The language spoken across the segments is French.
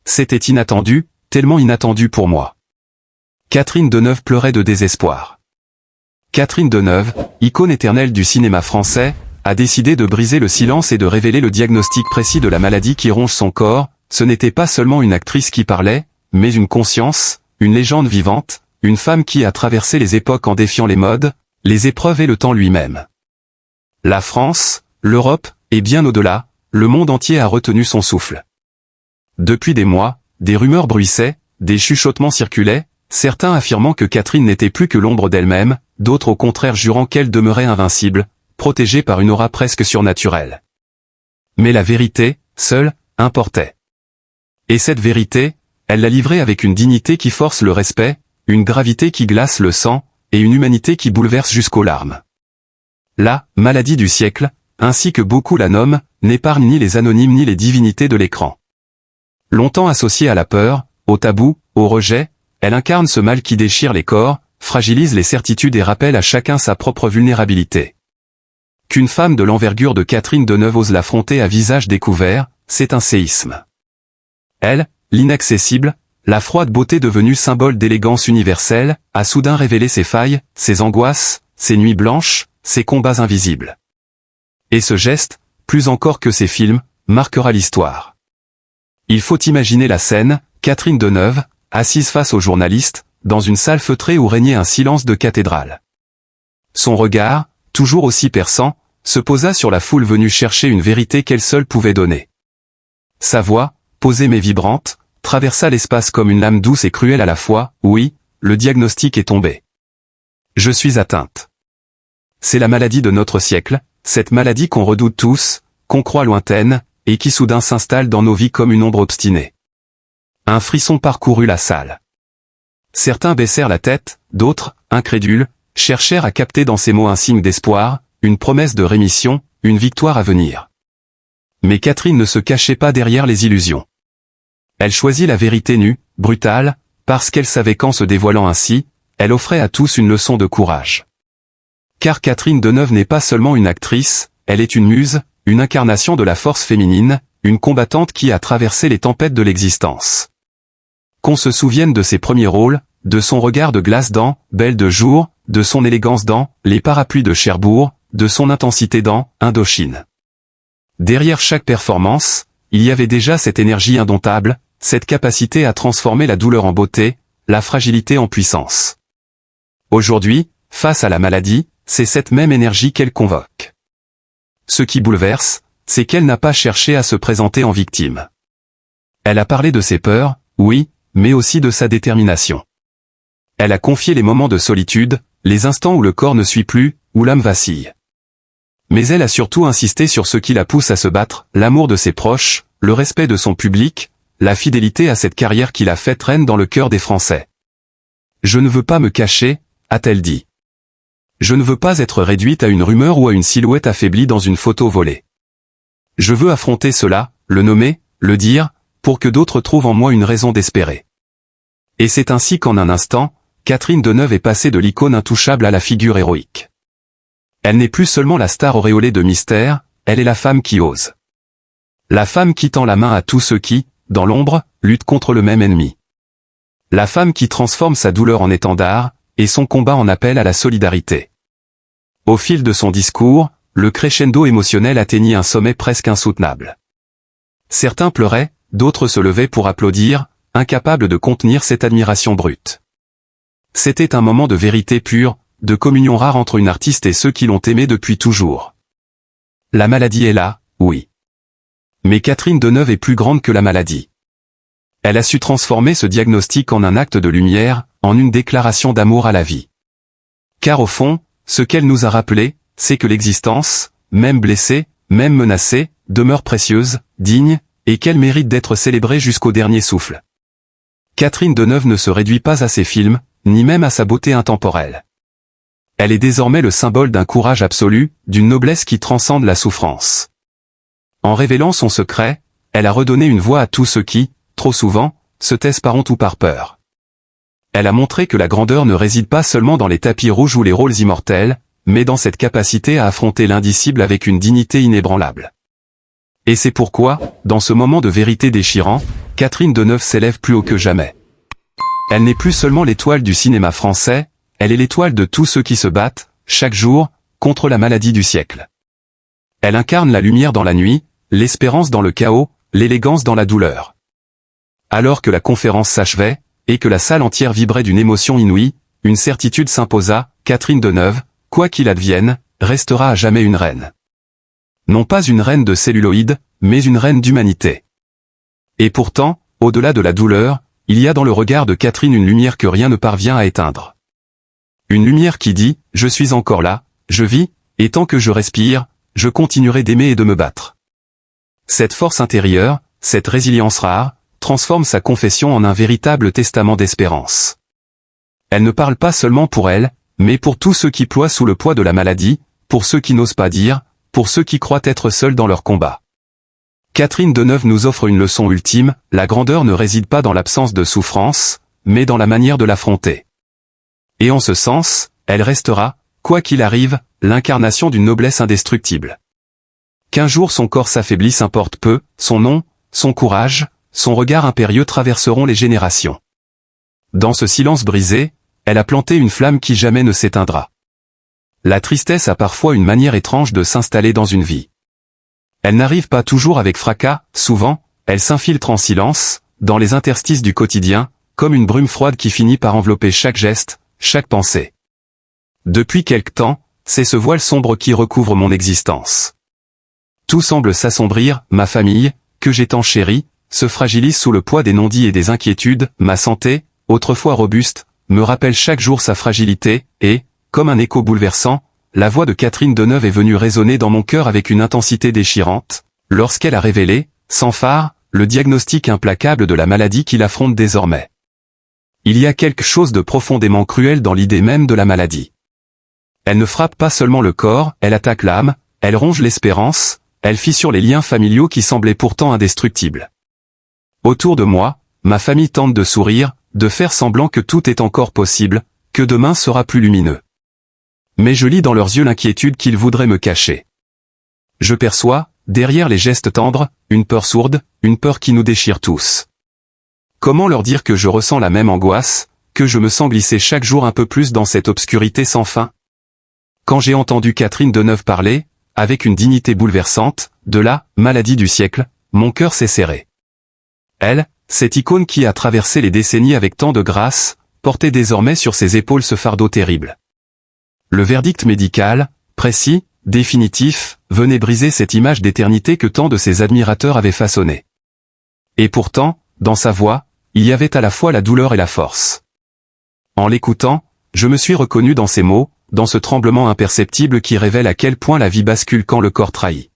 C'était inattendu, tellement inattendu pour moi. Catherine Deneuve pleurait de désespoir. Catherine Deneuve, icône éternelle du cinéma français, a décidé de briser le silence et de révéler le diagnostic précis de la maladie qui ronge son corps. Ce n'était pas seulement une actrice qui parlait, mais une conscience, une légende vivante, une femme qui a traversé les époques en défiant les modes, les épreuves et le temps lui-même. La France, l'Europe, et bien au-delà, le monde entier a retenu son souffle. Depuis des mois, des rumeurs bruissaient, des chuchotements circulaient, certains affirmant que Catherine n'était plus que l'ombre d'elle-même, d'autres au contraire jurant qu'elle demeurait invincible, protégée par une aura presque surnaturelle. Mais la vérité, seule, importait. Et cette vérité, elle l'a livrée avec une dignité qui force le respect, une gravité qui glace le sang, et une humanité qui bouleverse jusqu'aux larmes. La maladie du siècle, ainsi que beaucoup la nomment, n'épargne ni les anonymes ni les divinités de l'écran. Longtemps associée à la peur, au tabou, au rejet, elle incarne ce mal qui déchire les corps, fragilise les certitudes et rappelle à chacun sa propre vulnérabilité. Qu'une femme de l'envergure de Catherine Deneuve ose l'affronter à visage découvert, c'est un séisme. Elle, l'inaccessible, la froide beauté devenue symbole d'élégance universelle, a soudain révélé ses failles, ses angoisses, ses nuits blanches, ses combats invisibles. Et ce geste, plus encore que ses films, marquera l'histoire. Il faut imaginer la scène, Catherine Deneuve, assise face aux journalistes, dans une salle feutrée où régnait un silence de cathédrale. Son regard, toujours aussi perçant, se posa sur la foule venue chercher une vérité qu'elle seule pouvait donner. Sa voix, posée mais vibrante, traversa l'espace comme une lame douce et cruelle à la fois. Oui, le diagnostic est tombé. Je suis atteinte. C'est la maladie de notre siècle, cette maladie qu'on redoute tous, qu'on croit lointaine, et qui soudain s'installe dans nos vies comme une ombre obstinée. Un frisson parcourut la salle. Certains baissèrent la tête, d'autres, incrédules, cherchèrent à capter dans ces mots un signe d'espoir, une promesse de rémission, une victoire à venir. Mais Catherine ne se cachait pas derrière les illusions. Elle choisit la vérité nue, brutale, parce qu'elle savait qu'en se dévoilant ainsi, elle offrait à tous une leçon de courage. Car Catherine Deneuve n'est pas seulement une actrice, elle est une muse, une incarnation de la force féminine, une combattante qui a traversé les tempêtes de l'existence. Qu'on se souvienne de ses premiers rôles, de son regard de glace dans Belle de jour, de son élégance dans Les parapluies de Cherbourg, de son intensité dans Indochine. Derrière chaque performance, il y avait déjà cette énergie indomptable, cette capacité à transformer la douleur en beauté, la fragilité en puissance. Aujourd'hui, face à la maladie, c'est cette même énergie qu'elle convoque. Ce qui bouleverse, c'est qu'elle n'a pas cherché à se présenter en victime. Elle a parlé de ses peurs, oui, mais aussi de sa détermination. Elle a confié les moments de solitude, les instants où le corps ne suit plus, où l'âme vacille. Mais elle a surtout insisté sur ce qui la pousse à se battre, l'amour de ses proches, le respect de son public, la fidélité à cette carrière qui l'a faite reine dans le cœur des Français. « Je ne veux pas me cacher », a-t-elle dit. « Je ne veux pas être réduite à une rumeur ou à une silhouette affaiblie dans une photo volée. Je veux affronter cela, le nommer, le dire, pour que d'autres trouvent en moi une raison d'espérer. » Et c'est ainsi qu'en un instant, Catherine Deneuve est passée de l'icône intouchable à la figure héroïque. Elle n'est plus seulement la star auréolée de mystère, elle est la femme qui ose. La femme qui tend la main à tous ceux qui, dans l'ombre, luttent contre le même ennemi. La femme qui transforme sa douleur en étendard, et son combat en appel à la solidarité. Au fil de son discours, le crescendo émotionnel atteignit un sommet presque insoutenable. Certains pleuraient, d'autres se levaient pour applaudir, incapables de contenir cette admiration brute. C'était un moment de vérité pure, de communion rare entre une artiste et ceux qui l'ont aimée depuis toujours. La maladie est là, oui. Mais Catherine Deneuve est plus grande que la maladie. Elle a su transformer ce diagnostic en un acte de lumière, en une déclaration d'amour à la vie. Car au fond, ce qu'elle nous a rappelé, c'est que l'existence, même blessée, même menacée, demeure précieuse, digne, et qu'elle mérite d'être célébrée jusqu'au dernier souffle. Catherine Deneuve ne se réduit pas à ses films, ni même à sa beauté intemporelle. Elle est désormais le symbole d'un courage absolu, d'une noblesse qui transcende la souffrance. En révélant son secret, elle a redonné une voix à tous ceux qui, trop souvent, se taisent par honte ou par peur. Elle a montré que la grandeur ne réside pas seulement dans les tapis rouges ou les rôles immortels, mais dans cette capacité à affronter l'indicible avec une dignité inébranlable. Et c'est pourquoi, dans ce moment de vérité déchirant, Catherine Deneuve s'élève plus haut que jamais. Elle n'est plus seulement l'étoile du cinéma français, elle est l'étoile de tous ceux qui se battent, chaque jour, contre la maladie du siècle. Elle incarne la lumière dans la nuit, l'espérance dans le chaos, l'élégance dans la douleur. Alors que la conférence s'achevait, et que la salle entière vibrait d'une émotion inouïe, une certitude s'imposa, Catherine Deneuve, quoi qu'il advienne, restera à jamais une reine. Non pas une reine de celluloïd, mais une reine d'humanité. Et pourtant, au-delà de la douleur, il y a dans le regard de Catherine une lumière que rien ne parvient à éteindre. Une lumière qui dit, je suis encore là, je vis, et tant que je respire, je continuerai d'aimer et de me battre. Cette force intérieure, cette résilience rare, transforme sa confession en un véritable testament d'espérance. Elle ne parle pas seulement pour elle, mais pour tous ceux qui ploient sous le poids de la maladie, pour ceux qui n'osent pas dire, pour ceux qui croient être seuls dans leur combat. Catherine Deneuve nous offre une leçon ultime, la grandeur ne réside pas dans l'absence de souffrance, mais dans la manière de l'affronter. Et en ce sens, elle restera, quoi qu'il arrive, l'incarnation d'une noblesse indestructible. Qu'un jour son corps s'affaiblisse importe peu, son nom, son courage, son regard impérieux traverseront les générations. Dans ce silence brisé, elle a planté une flamme qui jamais ne s'éteindra. La tristesse a parfois une manière étrange de s'installer dans une vie. Elle n'arrive pas toujours avec fracas, souvent, elle s'infiltre en silence, dans les interstices du quotidien, comme une brume froide qui finit par envelopper chaque geste, chaque pensée. Depuis quelque temps, c'est ce voile sombre qui recouvre mon existence. Tout semble s'assombrir, ma famille, que j'ai tant chérie, se fragilise sous le poids des non-dits et des inquiétudes, ma santé, autrefois robuste, me rappelle chaque jour sa fragilité, et, comme un écho bouleversant, la voix de Catherine Deneuve est venue résonner dans mon cœur avec une intensité déchirante, lorsqu'elle a révélé, sans phare, le diagnostic implacable de la maladie qui l'affronte désormais. Il y a quelque chose de profondément cruel dans l'idée même de la maladie. Elle ne frappe pas seulement le corps, elle attaque l'âme, elle ronge l'espérance, elle fissure les liens familiaux qui semblaient pourtant indestructibles. Autour de moi, ma famille tente de sourire, de faire semblant que tout est encore possible, que demain sera plus lumineux. Mais je lis dans leurs yeux l'inquiétude qu'ils voudraient me cacher. Je perçois, derrière les gestes tendres, une peur sourde, une peur qui nous déchire tous. Comment leur dire que je ressens la même angoisse, que je me sens glisser chaque jour un peu plus dans cette obscurité sans fin? Quand j'ai entendu Catherine Deneuve parler, avec une dignité bouleversante, de la maladie du siècle, mon cœur s'est serré. Elle, cette icône qui a traversé les décennies avec tant de grâce, portait désormais sur ses épaules ce fardeau terrible. Le verdict médical, précis, définitif, venait briser cette image d'éternité que tant de ses admirateurs avaient façonnée. Et pourtant, dans sa voix, il y avait à la fois la douleur et la force. En l'écoutant, je me suis reconnu dans ces mots, dans ce tremblement imperceptible qui révèle à quel point la vie bascule quand le corps trahit.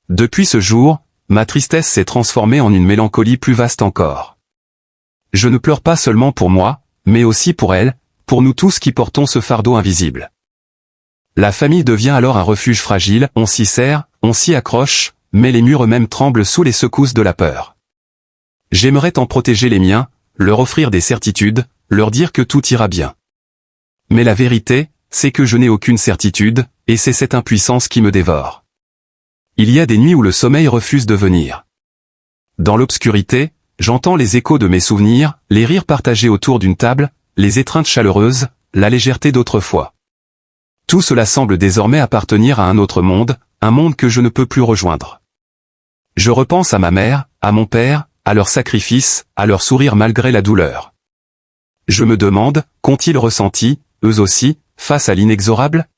Depuis ce jour, ma tristesse s'est transformée en une mélancolie plus vaste encore. Je ne pleure pas seulement pour moi, mais aussi pour elle, pour nous tous qui portons ce fardeau invisible. La famille devient alors un refuge fragile, on s'y serre, on s'y accroche, mais les murs eux-mêmes tremblent sous les secousses de la peur. J'aimerais en protéger les miens, leur offrir des certitudes, leur dire que tout ira bien. Mais la vérité, c'est que je n'ai aucune certitude, et c'est cette impuissance qui me dévore. Il y a des nuits où le sommeil refuse de venir. Dans l'obscurité, j'entends les échos de mes souvenirs, les rires partagés autour d'une table, les étreintes chaleureuses, la légèreté d'autrefois. Tout cela semble désormais appartenir à un autre monde, un monde que je ne peux plus rejoindre. Je repense à ma mère, à mon père, à leur sacrifice, à leur sourire malgré la douleur. Je me demande, qu'ont-ils ressenti, eux aussi, face à l'inexorable?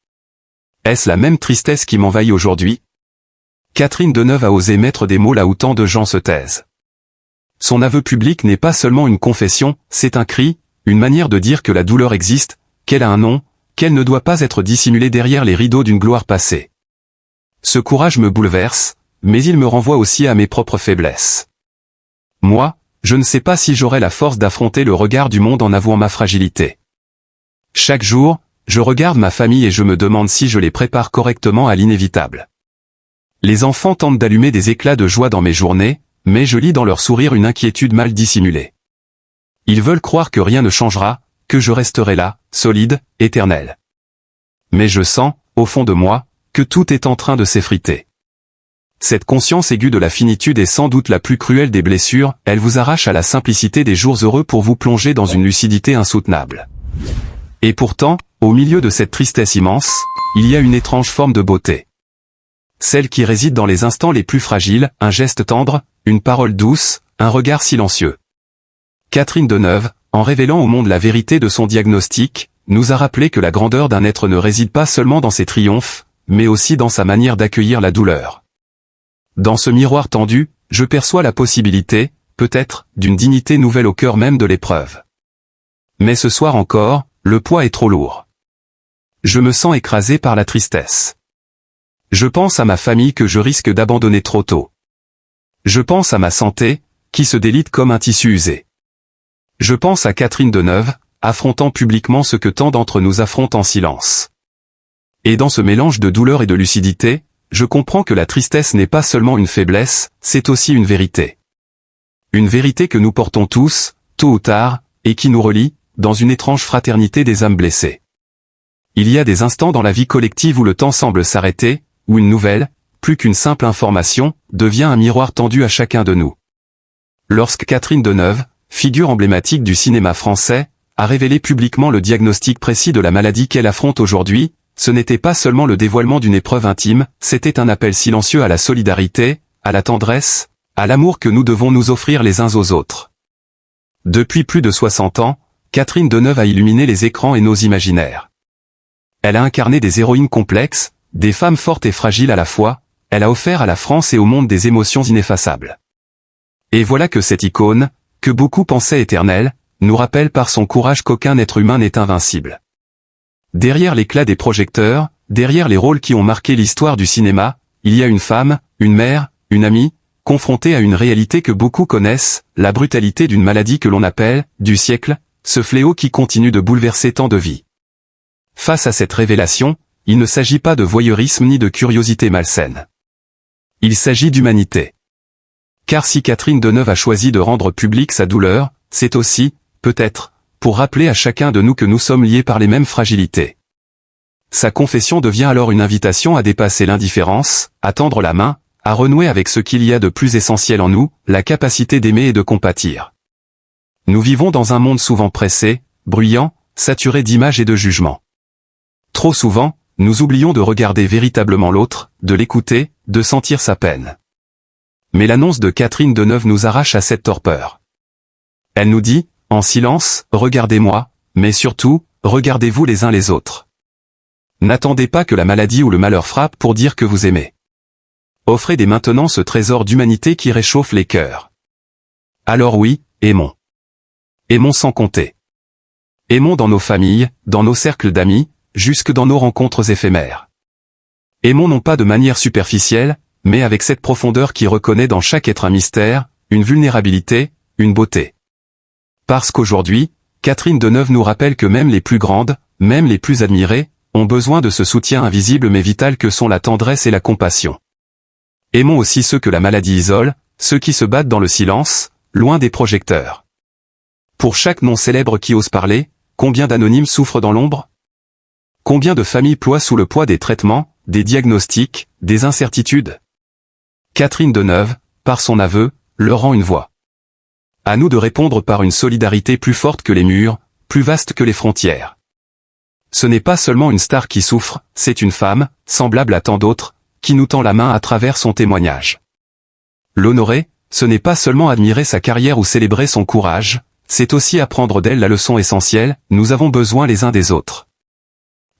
Est-ce la même tristesse qui m'envahit aujourd'hui? Catherine Deneuve a osé mettre des mots là où tant de gens se taisent. Son aveu public n'est pas seulement une confession, c'est un cri, une manière de dire que la douleur existe, qu'elle a un nom, qu'elle ne doit pas être dissimulée derrière les rideaux d'une gloire passée. Ce courage me bouleverse, mais il me renvoie aussi à mes propres faiblesses. Moi, je ne sais pas si j'aurai la force d'affronter le regard du monde en avouant ma fragilité. Chaque jour, je regarde ma famille et je me demande si je les prépare correctement à l'inévitable. Les enfants tentent d'allumer des éclats de joie dans mes journées, mais je lis dans leur sourire une inquiétude mal dissimulée. Ils veulent croire que rien ne changera, que je resterai là, solide, éternel. Mais je sens, au fond de moi, que tout est en train de s'effriter. Cette conscience aiguë de la finitude est sans doute la plus cruelle des blessures, elle vous arrache à la simplicité des jours heureux pour vous plonger dans une lucidité insoutenable. Et pourtant, au milieu de cette tristesse immense, il y a une étrange forme de beauté. Celle qui réside dans les instants les plus fragiles, un geste tendre, une parole douce, un regard silencieux. Catherine Deneuve, en révélant au monde la vérité de son diagnostic, nous a rappelé que la grandeur d'un être ne réside pas seulement dans ses triomphes, mais aussi dans sa manière d'accueillir la douleur. Dans ce miroir tendu, je perçois la possibilité, peut-être, d'une dignité nouvelle au cœur même de l'épreuve. Mais ce soir encore, le poids est trop lourd. Je me sens écrasé par la tristesse. Je pense à ma famille que je risque d'abandonner trop tôt. Je pense à ma santé, qui se délite comme un tissu usé. Je pense à Catherine Deneuve, affrontant publiquement ce que tant d'entre nous affrontent en silence. Et dans ce mélange de douleur et de lucidité, je comprends que la tristesse n'est pas seulement une faiblesse, c'est aussi une vérité. Une vérité que nous portons tous, tôt ou tard, et qui nous relie, dans une étrange fraternité des âmes blessées. Il y a des instants dans la vie collective où le temps semble s'arrêter, où une nouvelle, plus qu'une simple information, devient un miroir tendu à chacun de nous. Lorsque Catherine Deneuve, figure emblématique du cinéma français, a révélé publiquement le diagnostic précis de la maladie qu'elle affronte aujourd'hui, ce n'était pas seulement le dévoilement d'une épreuve intime, c'était un appel silencieux à la solidarité, à la tendresse, à l'amour que nous devons nous offrir les uns aux autres. Depuis plus de 60 ans, Catherine Deneuve a illuminé les écrans et nos imaginaires. Elle a incarné des héroïnes complexes, des femmes fortes et fragiles à la fois, elle a offert à la France et au monde des émotions ineffaçables. Et voilà que cette icône, que beaucoup pensaient éternelle, nous rappelle par son courage qu'aucun être humain n'est invincible. Derrière l'éclat des projecteurs, derrière les rôles qui ont marqué l'histoire du cinéma, il y a une femme, une mère, une amie, confrontée à une réalité que beaucoup connaissent, la brutalité d'une maladie que l'on appelle, du siècle, ce fléau qui continue de bouleverser tant de vies. Face à cette révélation, il ne s'agit pas de voyeurisme ni de curiosité malsaine. Il s'agit d'humanité. Car si Catherine Deneuve a choisi de rendre publique sa douleur, c'est aussi, peut-être, pour rappeler à chacun de nous que nous sommes liés par les mêmes fragilités. Sa confession devient alors une invitation à dépasser l'indifférence, à tendre la main, à renouer avec ce qu'il y a de plus essentiel en nous, la capacité d'aimer et de compatir. Nous vivons dans un monde souvent pressé, bruyant, saturé d'images et de jugements. Trop souvent, nous oublions de regarder véritablement l'autre, de l'écouter, de sentir sa peine. Mais l'annonce de Catherine Deneuve nous arrache à cette torpeur. Elle nous dit, en silence, regardez-moi, mais surtout, regardez-vous les uns les autres. N'attendez pas que la maladie ou le malheur frappe pour dire que vous aimez. Offrez dès maintenant ce trésor d'humanité qui réchauffe les cœurs. Alors oui, aimons. Aimons sans compter. Aimons dans nos familles, dans nos cercles d'amis, jusque dans nos rencontres éphémères. Aimons non pas de manière superficielle, mais avec cette profondeur qui reconnaît dans chaque être un mystère, une vulnérabilité, une beauté. Parce qu'aujourd'hui, Catherine Deneuve nous rappelle que même les plus grandes, même les plus admirées, ont besoin de ce soutien invisible mais vital que sont la tendresse et la compassion. Aimons aussi ceux que la maladie isole, ceux qui se battent dans le silence, loin des projecteurs. Pour chaque nom célèbre qui ose parler, combien d'anonymes souffrent dans l'ombre? Combien de familles ploient sous le poids des traitements, des diagnostics, des incertitudes? Catherine Deneuve, par son aveu, leur rend une voix. À nous de répondre par une solidarité plus forte que les murs, plus vaste que les frontières. Ce n'est pas seulement une star qui souffre, c'est une femme, semblable à tant d'autres, qui nous tend la main à travers son témoignage. L'honorer, ce n'est pas seulement admirer sa carrière ou célébrer son courage, c'est aussi apprendre d'elle la leçon essentielle, nous avons besoin les uns des autres.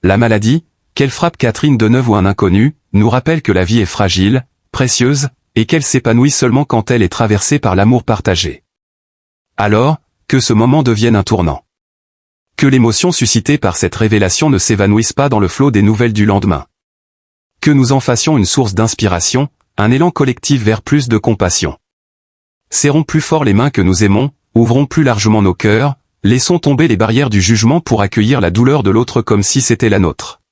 La maladie, qu'elle frappe Catherine Deneuve ou un inconnu, nous rappelle que la vie est fragile, précieuse, et qu'elle s'épanouit seulement quand elle est traversée par l'amour partagé. Alors, que ce moment devienne un tournant. Que l'émotion suscitée par cette révélation ne s'évanouisse pas dans le flot des nouvelles du lendemain. Que nous en fassions une source d'inspiration, un élan collectif vers plus de compassion. Serrons plus fort les mains que nous aimons, ouvrons plus largement nos cœurs, laissons tomber les barrières du jugement pour accueillir la douleur de l'autre comme si c'était la nôtre.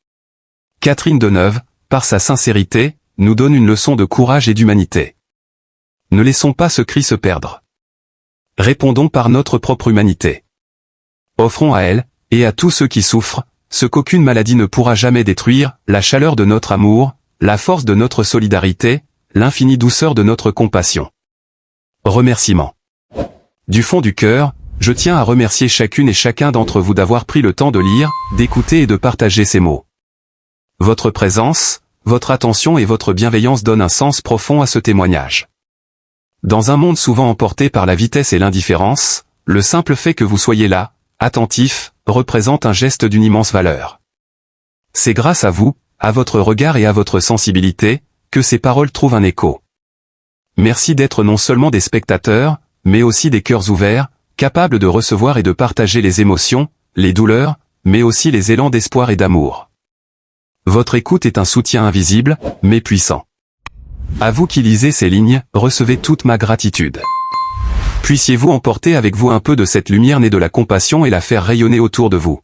Catherine Deneuve, par sa sincérité, nous donne une leçon de courage et d'humanité. Ne laissons pas ce cri se perdre. Répondons par notre propre humanité. Offrons à elle, et à tous ceux qui souffrent, ce qu'aucune maladie ne pourra jamais détruire, la chaleur de notre amour, la force de notre solidarité, l'infinie douceur de notre compassion. Remerciements. Du fond du cœur, je tiens à remercier chacune et chacun d'entre vous d'avoir pris le temps de lire, d'écouter et de partager ces mots. Votre présence, votre attention et votre bienveillance donnent un sens profond à ce témoignage. Dans un monde souvent emporté par la vitesse et l'indifférence, le simple fait que vous soyez là, attentif, représente un geste d'une immense valeur. C'est grâce à vous, à votre regard et à votre sensibilité, que ces paroles trouvent un écho. Merci d'être non seulement des spectateurs, mais aussi des cœurs ouverts, capables de recevoir et de partager les émotions, les douleurs, mais aussi les élans d'espoir et d'amour. Votre écoute est un soutien invisible, mais puissant. À vous qui lisez ces lignes, recevez toute ma gratitude. Puissiez-vous emporter avec vous un peu de cette lumière née de la compassion et la faire rayonner autour de vous.